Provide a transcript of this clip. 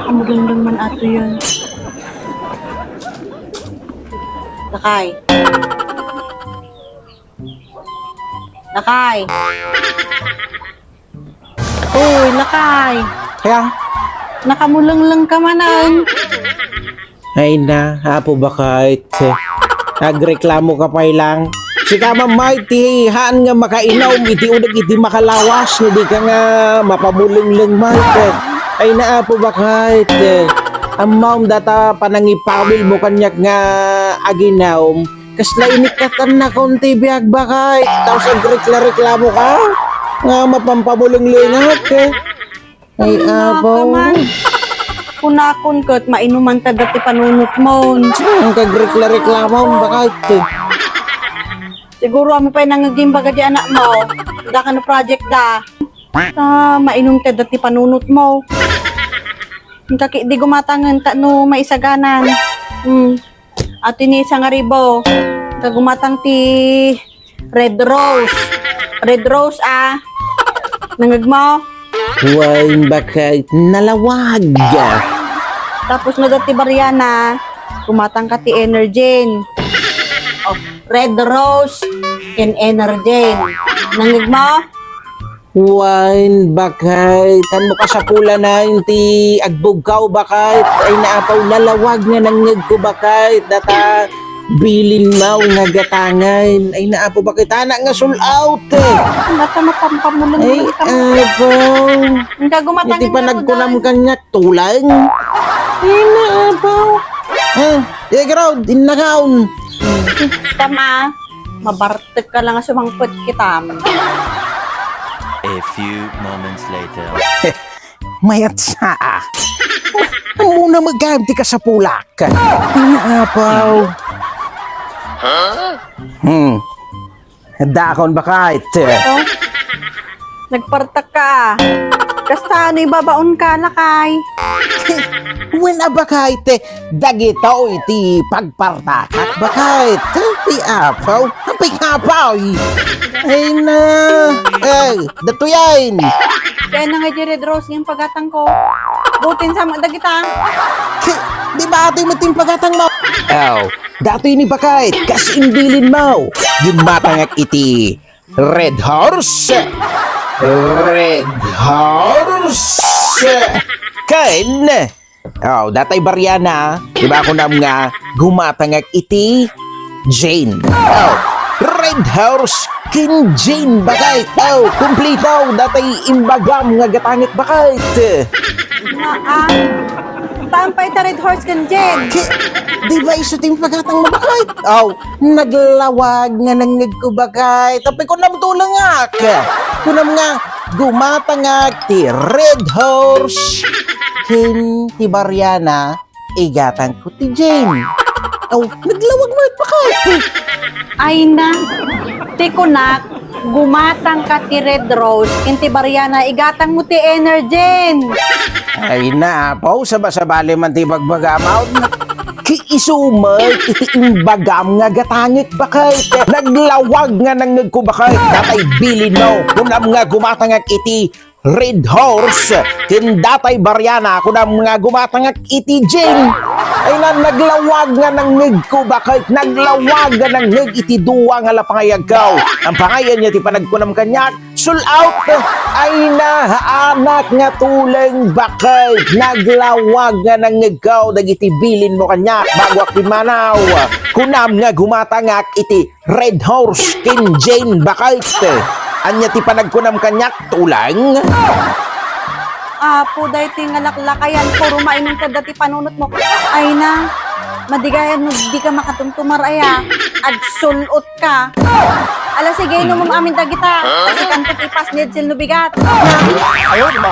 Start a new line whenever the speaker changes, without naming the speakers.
Ang magandang man ato yan. Lakay. Lakay. Uy, Lakay.
Kaya,
Nakamulanglang ka manan.
ay na, apo ba kahit nagreklamo ka pa lang. Si ka mamayti, haan nga makainom, iti udag iti makalawas, hindi ka nga mapamulong Mike. Ay na, apo ba kahit ang maum data panangipawil mo kanyak nga aginaw, kasla inikatan na konti biyag ba kahit, tapos agreklamo ka, nga mapampamulong lingat. Ay, apo.
Kunakon kat mainuman ta dati panunot mo.
Ang kagreklamo bakit?
Siguro ami pa nangaging baga di anak mo. Da ka no project da. Mainom ta dati panunot mo. Kaki di gumatangan ta no maisaganan. At ini isang aribo. Kagumatang ti Red Rose. Red Rose Nangag mo?
Wine bakit nalawag?
Tapos no dati Bariana, kumatang ka ti Energen. Red Rose and Energen. Nangig mo?
Wine bakit? Tan mo ka sa pula na ti agbugkaw bakit? Ay naapaw nalawag nga nangig ko bakit? Data bilin mo nga gatangan. Ay naapaw bakit? Anak nga sold out
Nata mapampamulan
Ay
mo ikaw.
apaw.
Ang kagumatangin
Iti pa nagkunam kanyak tulang. Ay naapaw. Crowd, innakaon.
Tama, mabartek ka lang sa mangpot kita.
A few moments later.
Mayat saa. Ang muna magkamti ka sa pulak. Inaapaw. Dakon ba kahit?
Oh, nagpartak ka. Kasta ano ibabaon ka, Lakay.
Wala ba kahit dagito iti pagpartakat ba kahit? Ti apaw. Ang pikapaw. Ay na. Ay, dato yan.
Kaya na nga di Red Rose yung pagatang ko. Butin sa mga dagita.
Di ba ito yung matimpagatang mo? Dato yun ba kahit kas imbilin mo? Gimatangak iti Red Horse. Red Horse. Kain. Datay Bariana. Di ba ako nam nga gumatangak iti Jane. Red Horse kin Jane bakit? Kumplito. Datay imbagam nga gatangit bakit?
Tampay ta Red Horse kan Jen.
Di ba iso ting pagatang mo bakit? Naglawag nga nangig ko bakit? Tapi ko nam tulang kunam nga gumatangag ti Red Horse kin ti Bariana igatang ko ti Jane. Naglawag mo it bakit?
Ay na, tikunak, gumatang ka ti Red Rose, inti Bariana, igatang mo ti Energen.
Ay na, sabali man ti bagbagamaw. Kiisumay, iti imbagam nga gatangit bakit? Naglawag nga nangig ko bakit? Datay bilin mo, kunam nga gumatangag iti Red Horse, kin datay Bariana, kunam nga gumatangag iti Jane. Ay na naglawag nga nangig ko bakit? Naglawag nga nangig iti duwa nga lapangayagaw. Ang pangayan niya ti panagkunam kanyak, sold out. Ay na anak nga tuleng bakit? Naglawag nga nangigaw dagiti bilin mo kanyak bago akimanaw. Kunam nga gumatangak iti Red Horse kin Jane bakit? Anya ti panagkunam kanyak tulang?
Puday ti nga laklakayan, puro mainom ka dati panunot mo. Ay na, madigayan mo, di ka makatumtumar agsulot ka. Ala sige, inom mo amin dagita. Kasi kanto tipas nid sil nubigat.
Ayun, ma.